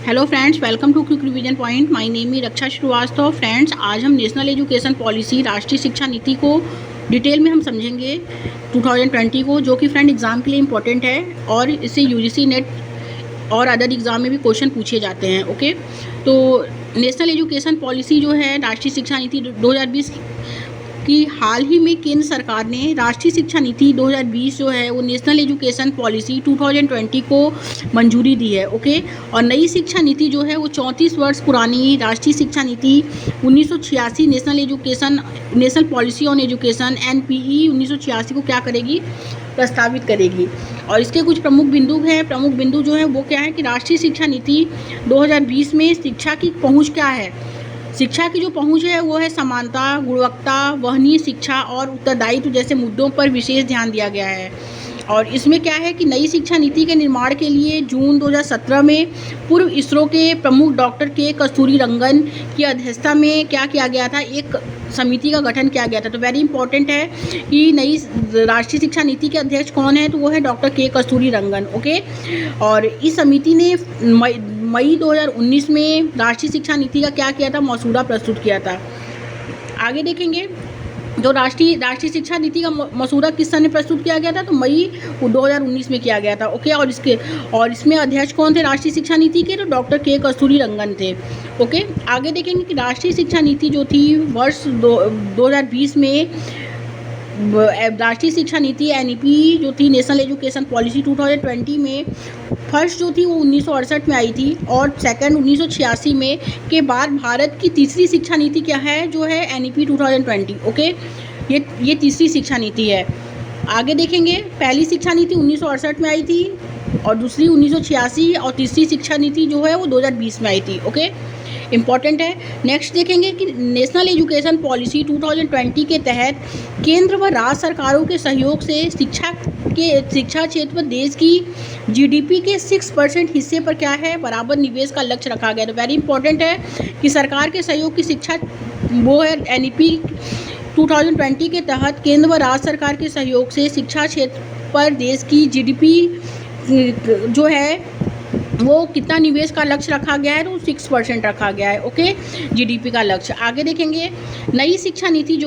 Hello friends, welcome to quick revision point. My name is Raksha Srivastava. Friends, आज हम national education policy राष्ट्रीय शिक्षा नीति को डिटेल में हम समझेंगे 2020 को, जो कि फ्रेंड एग्ज़ाम के लिए इम्पोर्टेंट है और इससे यूजीसी नेट और अदर एग्ज़ाम में भी क्वेश्चन पूछे जाते हैं। ओके, तो नेशनल एजुकेशन पॉलिसी जो है राष्ट्रीय शिक्षा नीति 2020 कि हाल ही में केंद्र सरकार ने राष्ट्रीय शिक्षा नीति 2020 जो है वो नेशनल एजुकेशन पॉलिसी 2020 को मंजूरी दी है। ओके, और नई शिक्षा नीति जो है वो 34 वर्ष पुरानी राष्ट्रीय शिक्षा नीति 1986 national policy on education NPE 1986 को क्या करेगी, प्रस्तावित करेगी। और इसके कुछ प्रमुख बिंदु हैं। प्रमुख बिंदु जो है वो क्या है कि राष्ट्रीय शिक्षा नीति 2020 में शिक्षा की पहुँच क्या है। शिक्षा की जो पहुंच है वो है समानता, गुणवत्ता, वहनीय शिक्षा और उत्तरदायित्व जैसे मुद्दों पर विशेष ध्यान दिया गया है। और इसमें क्या है कि नई शिक्षा नीति के निर्माण के लिए जून 2017 में पूर्व इसरो के प्रमुख डॉक्टर के कस्तूरीरंगन की अध्यक्षता में क्या किया गया था, एक समिति का गठन किया गया था। तो वेरी इंपॉर्टेंट है कि नई राष्ट्रीय शिक्षा नीति के अध्यक्ष कौन है, तो वो है डॉक्टर के कस्तूरीरंगन। ओके, और इस समिति ने मई 2019 में राष्ट्रीय शिक्षा नीति का क्या किया था, मसौदा प्रस्तुत किया था। आगे देखेंगे जो राष्ट्रीय शिक्षा नीति का मसौदा किस सन में प्रस्तुत किया गया था, तो मई 2019 में किया गया था। ओके, और इसमें अध्यक्ष कौन थे राष्ट्रीय शिक्षा नीति के, तो डॉक्टर के कस्तूरीरंगन थे। ओके, आगे देखेंगे कि राष्ट्रीय शिक्षा नीति जो थी वर्ष 2020 में राष्ट्रीय शिक्षा नीति NEP जो थी नेशनल एजुकेशन पॉलिसी 2020 में फर्स्ट जो थी वो 1968 में आई थी और सेकंड 1986 में के बाद भारत की तीसरी शिक्षा नीति क्या है, जो है NEP 2020। ओके, ये तीसरी शिक्षा नीति है। आगे देखेंगे पहली शिक्षा नीति 1968 में आई थी और दूसरी 1986 और तीसरी शिक्षा नीति जो है वो 2020 में आई थी। ओके, इम्पॉर्टेंट है। नेक्स्ट देखेंगे कि नेशनल एजुकेशन पॉलिसी 2020 के तहत केंद्र व राज्य सरकारों के सहयोग से शिक्षा क्षेत्र पर देश की GDP के 6% हिस्से पर क्या है, बराबर निवेश का लक्ष्य रखा गया। तो वेरी इंपॉर्टेंट है कि सरकार के सहयोग की शिक्षा वो है NEP 2020 के तहत केंद्र व राज्य सरकार के सहयोग से शिक्षा क्षेत्र पर देश की GDP जो है वो कितना निवेश का लक्ष्य रखा गया है, तो 6% रखा गया है। ओके, GDP का लक्ष्य। आगे देखेंगे नई शिक्षा नीति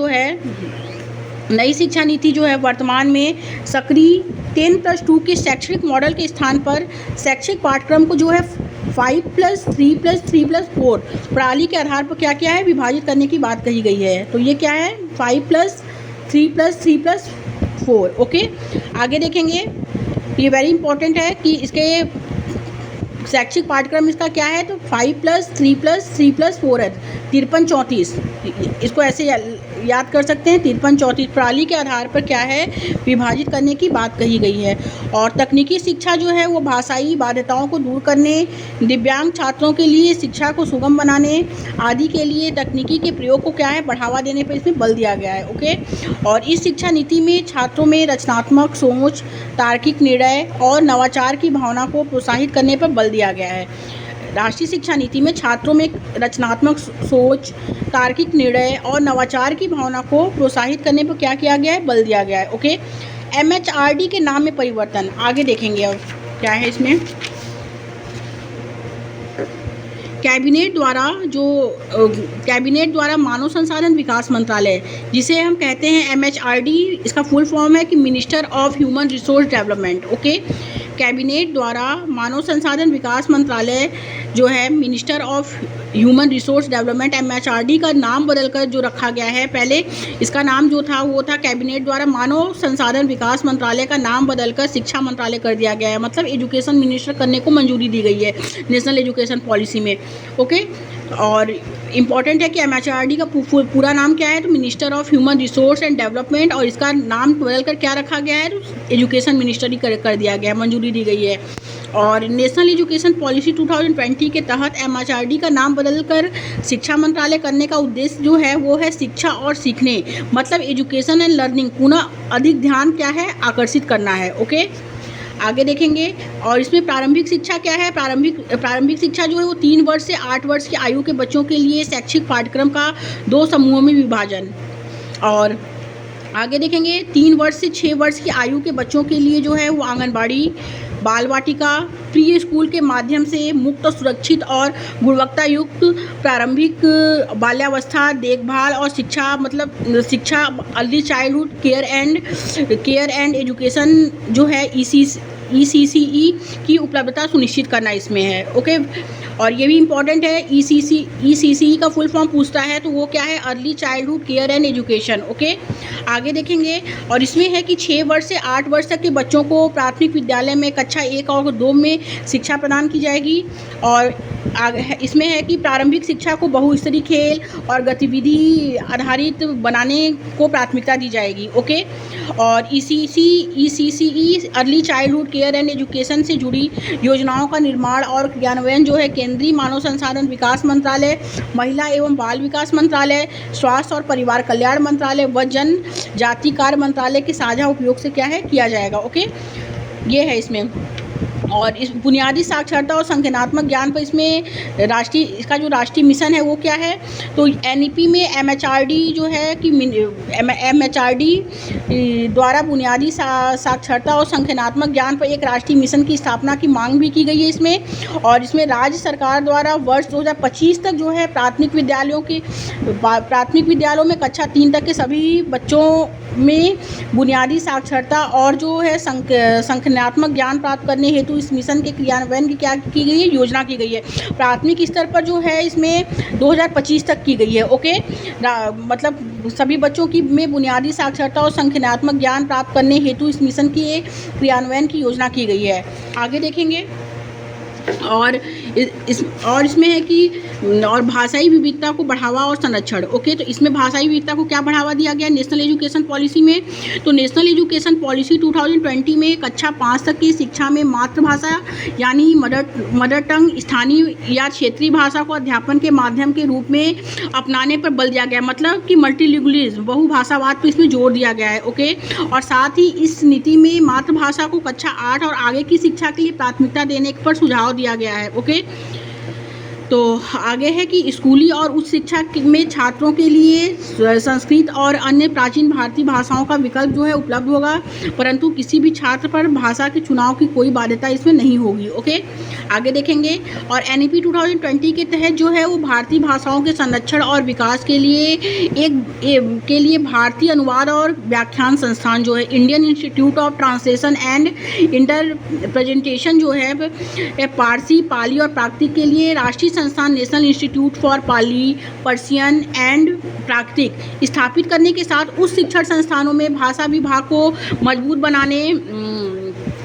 जो है वर्तमान में सक्रिय 10+2 के शैक्षणिक मॉडल के स्थान पर शैक्षिक पाठ्यक्रम को जो है 5+3+3+4 प्रणाली के आधार पर क्या किया है, विभाजित करने की बात कही गई है। तो ये क्या है, 5+3+3+4। ओके, आगे देखेंगे ये वेरी इंपॉर्टेंट है कि इसके शैक्षिक पाठ्यक्रम इसका क्या है, तो 5+3+3+4 है, 53-34। इसको ऐसे याद कर सकते हैं, 53-34 प्रणाली के आधार पर क्या है, विभाजित करने की बात कही गई है। और तकनीकी शिक्षा जो है वो भाषाई बाध्यताओं को दूर करने, दिव्यांग छात्रों के लिए शिक्षा को सुगम बनाने आदि के लिए तकनीकी के प्रयोग को क्या है, बढ़ावा देने पर इसमें बल दिया गया है। ओके, और इस शिक्षा नीति में छात्रों में रचनात्मक सोच, तार्किक निर्णय और नवाचार की भावना को प्रोत्साहित करने पर बल दिया गया है। राष्ट्रीय शिक्षा नीति में छात्रों में रचनात्मक सोच, तार्किक निर्णय और नवाचार की भावना को प्रोत्साहित करने पर क्या किया गया है, बल दिया गया है। ओके, MHRD के नाम में परिवर्तन आगे देखेंगे और क्या है इसमें। कैबिनेट द्वारा मानव संसाधन विकास मंत्रालय, जिसे हम कहते हैं MHRD, इसका फुल फॉर्म है कि minister of human resource development. Okay, cabinet द्वारा मानव संसाधन विकास मंत्रालय जो है minister of human resource development MHRD का नाम बदलकर जो रखा गया है, पहले इसका नाम जो था वो था कैबिनेट द्वारा मानव संसाधन विकास मंत्रालय का नाम बदलकर शिक्षा मंत्रालय कर दिया गया है। मतलब एजुकेशन मिनिस्टर करने को मंजूरी दी गई है नेशनल एजुकेशन पॉलिसी में। ओके, और इम्पॉर्टेंट है कि MHRD का पूरा नाम क्या है, तो minister of human resource and development, और इसका नाम बदलकर क्या रखा गया है, तो एजुकेशन मिनिस्टर ही कर दिया गया है, मंजूरी दी गई है। और नेशनल एजुकेशन पॉलिसी 2020 के तहत MHRD का नाम बदलकर शिक्षा मंत्रालय करने का उद्देश्य जो है वो है शिक्षा और सीखने, मतलब एजुकेशन एंड लर्निंग पुनः अधिक ध्यान क्या है, आकर्षित करना है। ओके, आगे देखेंगे। और इसमें प्रारंभिक शिक्षा क्या है, प्रारंभिक शिक्षा जो है वो 3 वर्ष से 8 वर्ष की आयु के बच्चों के लिए शैक्षिक पाठ्यक्रम का 2 समूहों में विभाजन। और आगे देखेंगे 3 वर्ष से 6 वर्ष की आयु के बच्चों के लिए जो है वो आंगनबाड़ी बाल वाटिका, प्री स्कूल के माध्यम से मुक्त, सुरक्षित और गुणवत्ता युक्त प्रारंभिक बाल्यावस्था देखभाल और शिक्षा, मतलब शिक्षा, early childhood care and education जो है ECCE की उपलब्धता सुनिश्चित करना इसमें है। ओके, और ये भी इम्पॉर्टेंट है। ECCE का फुल फॉर्म पूछता है तो वो क्या है, early childhood care and education. Okay, आगे देखेंगे। और इसमें है कि 6 वर्ष से 8 वर्ष तक के बच्चों को प्राथमिक विद्यालय में कक्षा 1 और 2 में शिक्षा प्रदान की जाएगी। और इसमें है कि प्रारंभिक शिक्षा को बहुस्तरीय खेल और गतिविधि आधारित बनाने को प्राथमिकता दी जाएगी। ओके, और ECCE early childhood care and education से जुड़ी योजनाओं का निर्माण और क्रियान्वयन जो है केंद्रीय मानव संसाधन विकास मंत्रालय, महिला एवं बाल विकास मंत्रालय, स्वास्थ्य और परिवार कल्याण मंत्रालय व जनजाति कार्य मंत्रालय के साझा उपयोग से क्या है, किया जाएगा। ओके, ये है इसमें। और इस बुनियादी साक्षरता और संज्ञानात्मक ज्ञान पर इसमें इसका जो राष्ट्रीय मिशन है वो क्या है, तो NEP में MHRD जो है कि MHRD द्वारा बुनियादी साक्षरता और संज्ञानात्मक ज्ञान पर एक राष्ट्रीय मिशन की स्थापना की मांग भी की गई है इसमें। और इसमें राज्य सरकार द्वारा वर्ष 2025 तक जो है प्राथमिक विद्यालयों में कक्षा 3 तक के सभी बच्चों में बुनियादी साक्षरता और जो है संज्ञानात्मक ज्ञान प्राप्त करने हेतु इस मिशन के क्रियान्वयन की क्या की गई है, योजना की गई है। प्राथमिक स्तर पर जो है इसमें 2025 तक की गई है। ओके, मतलब सभी बच्चों की में बुनियादी साक्षरता और संज्ञानात्मक ज्ञान प्राप्त करने हेतु इस मिशन के क्रियान्वयन की योजना की गई है। आगे देखेंगे। और इसमें है कि और भाषाई विविधता को बढ़ावा और संरक्षण। ओके, तो इसमें भाषाई विविधता को क्या बढ़ावा दिया गया नेशनल एजुकेशन पॉलिसी में, तो नेशनल एजुकेशन पॉलिसी 2020 में कक्षा 5 तक की शिक्षा में मातृभाषा यानी मदर टंग, स्थानीय या क्षेत्रीय भाषा को अध्यापन के माध्यम के रूप में अपनाने पर बल दिया गया, मतलब कि मल्टीलिंगुअलिज्म, बहुभाषावाद पर इसमें जोर दिया गया है। ओके, और साथ ही इस नीति में मातृभाषा को कक्षा 8 और आगे की शिक्षा के लिए प्राथमिकता देने पर सुझाव दिया गया है। ओके, तो आगे है कि स्कूली और उच्च शिक्षा में छात्रों के लिए संस्कृत और अन्य प्राचीन भारतीय भाषाओं का विकल्प जो है उपलब्ध होगा, परंतु किसी भी छात्र पर भाषा के चुनाव की कोई बाध्यता इसमें नहीं होगी। ओके, आगे देखेंगे। और NEP 2020 के तहत जो है वो भारतीय भाषाओं के संरक्षण और विकास के लिए भारतीय अनुवाद और व्याख्यान संस्थान जो है Indian institute of translation and interpretation जो है पारसी, पाली और प्राकृतिक के लिए राष्ट्रीय संस्थान national institute for Pali, Persian and प्राकृतिक स्थापित करने के साथ उस शिक्षण संस्थानों में भाषा विभाग को मजबूत बनाने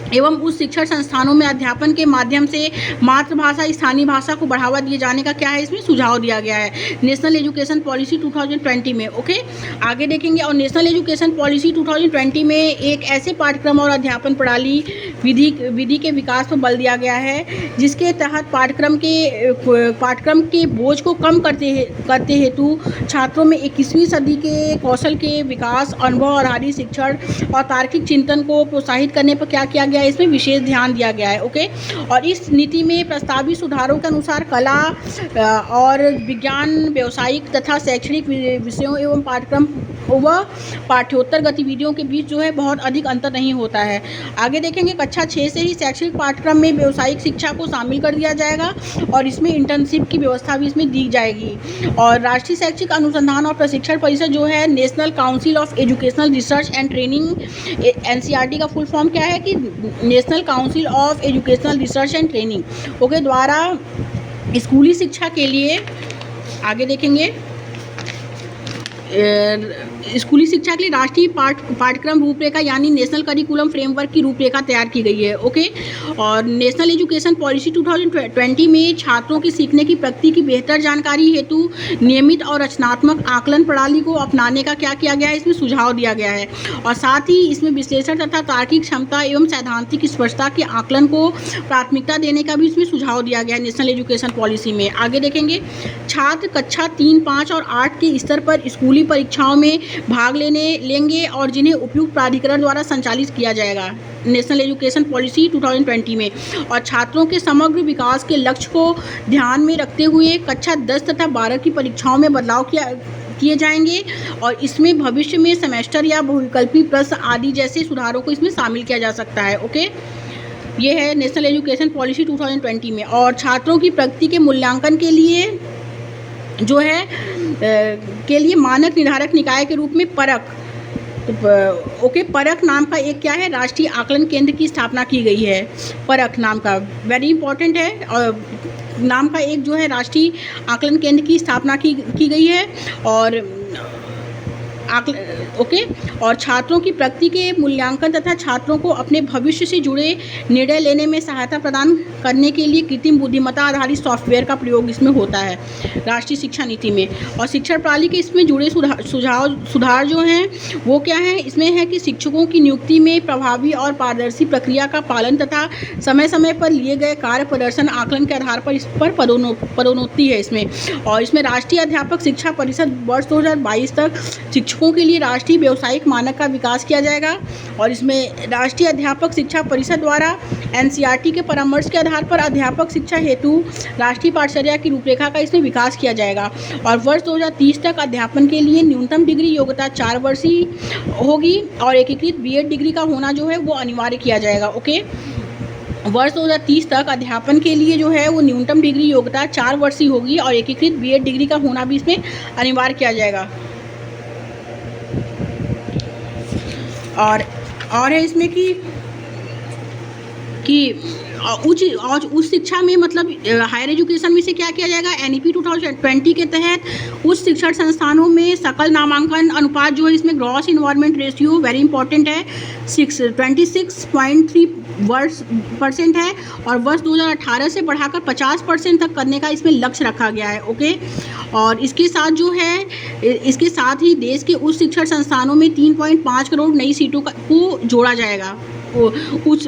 एवं उस शिक्षण संस्थानों में अध्यापन के माध्यम से मातृभाषा, स्थानीय भाषा को बढ़ावा दिए जाने का क्या है, इसमें सुझाव दिया गया है नेशनल एजुकेशन पॉलिसी 2020 में। ओके, आगे देखेंगे। और नेशनल एजुकेशन पॉलिसी 2020 में एक ऐसे पाठ्यक्रम और अध्यापन प्रणाली विधि के विकास पर बल दिया गया है जिसके तहत पाठ्यक्रम के बोझ को कम करते हेतु छात्रों में 21वीं सदी के कौशल के विकास, अनुभव आधारित शिक्षण और तार्किक चिंतन को प्रोत्साहित करने पर क्या किया गया, इसमें विशेष ध्यान दिया गया है। ओके, और इस नीति में प्रस्तावित सुधारों के अनुसार कला और विज्ञान, व्यावसायिक तथा शैक्षणिक विषयों एवं पाठ्यक्रम व पाठ्योत्तर गतिविधियों के बीच जो है बहुत अधिक अंतर नहीं होता है। आगे देखेंगे। कक्षा 6 से ही शैक्षणिक पाठ्यक्रम में व्यावसायिक शिक्षा को शामिल कर दिया जाएगा और इसमें इंटर्नशिप की व्यवस्था भी इसमें दी जाएगी। और राष्ट्रीय शैक्षिक अनुसंधान और प्रशिक्षण परिषद जो है national council of educational research and training, NCERT का फुल फॉर्म क्या है कि national council of educational research and training okay द्वारा स्कूली शिक्षा के लिए आगे देखेंगे स्कूली शिक्षा के लिए राष्ट्रीय पाठ्यक्रम रूपरेखा यानी नेशनल करिकुलम फ्रेमवर्क की रूपरेखा तैयार की गई है। ओके, और नेशनल एजुकेशन पॉलिसी 2020 में छात्रों की सीखने की प्रगति की बेहतर जानकारी हेतु नियमित और रचनात्मक आकलन प्रणाली को अपनाने का क्या किया गया है, इसमें सुझाव दिया गया है। और साथ ही इसमें विश्लेषण तथा तार्किक क्षमता एवं सैद्धांतिक स्पष्टता के आकलन को प्राथमिकता देने का भी इसमें सुझाव दिया गया है नेशनल एजुकेशन पॉलिसी में। आगे देखेंगे। छात्र कक्षा 3, 5 और 8 के स्तर पर स्कूली परीक्षाओं में भाग लेंगे और जिन्हें उपयुक्त प्राधिकरण द्वारा संचालित किया जाएगा नेशनल एजुकेशन पॉलिसी 2020 में। और छात्रों के समग्र विकास के लक्ष्य को ध्यान में रखते हुए कक्षा 10 तथा 12 की परीक्षाओं में बदलाव किए जाएंगे और इसमें भविष्य में सेमेस्टर या बहुविकल्पी प्रश्न आदि जैसे सुधारों को इसमें शामिल किया जा सकता है। ओके, ये है नेशनल एजुकेशन पॉलिसी 2020 में। और छात्रों की प्रगति के मूल्यांकन के लिए जो है के लिए मानक निर्धारक निकाय के रूप में परख परख नाम का एक क्या है, राष्ट्रीय आकलन केंद्र की स्थापना की गई है। परख नाम का वेरी इंपॉर्टेंट है, और नाम का एक जो है राष्ट्रीय आकलन केंद्र की स्थापना की गई है। और और छात्रों की प्रगति के मूल्यांकन तथा छात्रों को अपने भविष्य से जुड़े निर्णय लेने में सहायता प्रदान करने के लिए कृत्रिम बुद्धिमत्ता आधारित सॉफ्टवेयर का प्रयोग इसमें होता है राष्ट्रीय शिक्षा नीति में। और शिक्षा प्रणाली के इसमें जुड़े सुधार जो हैं वो क्या है, इसमें है कि शिक्षकों की नियुक्ति में प्रभावी और पारदर्शी प्रक्रिया का पालन तथा समय समय पर लिए गए कार्य प्रदर्शन आकलन के आधार पर इस पर पदोन्नति है इसमें। और इसमें राष्ट्रीय अध्यापक शिक्षा परिषद वर्ष 2022 तक शिक्षकों के लिए राष्ट्रीय व्यावसायिक मानक का विकास किया जाएगा। और इसमें राष्ट्रीय अध्यापक शिक्षा परिषद द्वारा एनसीईआरटी के परामर्श के आधार पर अध्यापक शिक्षा हेतु राष्ट्रीय पाठचर्या की रूपरेखा का इसमें विकास किया जाएगा। और वर्ष 2030 तक अध्यापन के लिए न्यूनतम डिग्री योग्यता 4 वर्षीय होगी और एकीकृत बीएड डिग्री का होना जो है वो अनिवार्य किया जाएगा। ओके, वर्ष 2030 तक अध्यापन के लिए जो है वो न्यूनतम डिग्री योग्यता 4 वर्षीय होगी और एकीकृत बीएड डिग्री का होना भी इसमें अनिवार्य किया जाएगा। और है इसमें कि उच्च शिक्षा में मतलब हायर एजुकेशन में से क्या किया जाएगा, एनईपी 2020 के तहत उच्च शिक्षण संस्थानों में सकल नामांकन अनुपात जो है इसमें gross involvement ratio very important है 26.3% है। और वर्ष 2018 से बढ़ाकर 50% तक करने का इसमें लक्ष्य रखा गया है। ओके, और इसके साथ ही देश के उच्च शिक्षण संस्थानों में 3.5 करोड़ नई सीटों को जोड़ा जाएगा उच्च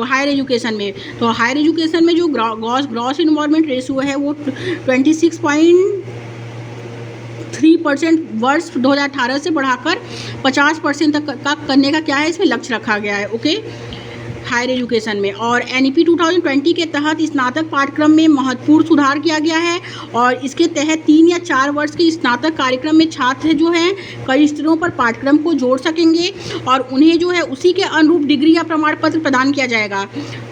हायर एजुकेशन में। तो हायर एजुकेशन में जो ग्रॉस इन्वॉल्वमेंट रेशियो है वो 26.3% वर्ष 2018 से बढ़ाकर 50% तक का करने का क्या है इसमें लक्ष्य रखा गया है। ओके, हायर एजुकेशन में। और एनईपी 2020 के तहत स्नातक पाठ्यक्रम में महत्वपूर्ण सुधार किया गया है। और इसके तहत 3 या 4 वर्ष के स्नातक कार्यक्रम में छात्र जो हैं कई स्तरों पर पाठ्यक्रम को जोड़ सकेंगे और उन्हें जो है उसी के अनुरूप डिग्री या प्रमाण पत्र प्रदान किया जाएगा।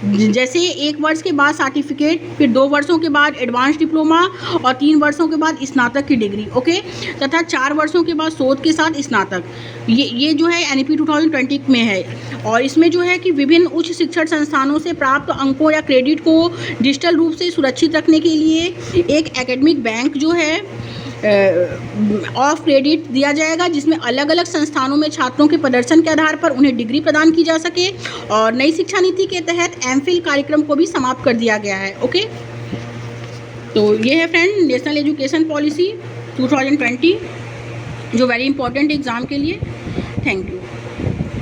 जैसे 1 वर्ष के बाद सर्टिफिकेट, फिर 2 वर्षों के बाद एडवांस डिप्लोमा और 3 वर्षों के बाद स्नातक की डिग्री। ओके, तथा 4 वर्षों के बाद शोध के साथ स्नातक। ये जो है एनईपी 2020 में है। और इसमें जो है कि विभिन्न उच्च शिक्षण संस्थानों से प्राप्त अंकों या क्रेडिट को डिजिटल रूप से सुरक्षित रखने के लिए एक एकेडमिक बैंक जो है ऑफ क्रेडिट दिया जाएगा, जिसमें अलग अलग संस्थानों में छात्रों के प्रदर्शन के आधार पर उन्हें डिग्री प्रदान की जा सके। और नई शिक्षा नीति के तहत एमफिल कार्यक्रम को भी समाप्त कर दिया गया है। ओके, तो ये है फ्रेंड नेशनल एजुकेशन पॉलिसी 2020 जो वेरी इंपॉर्टेंट एग्ज़ाम के लिए। Thank you.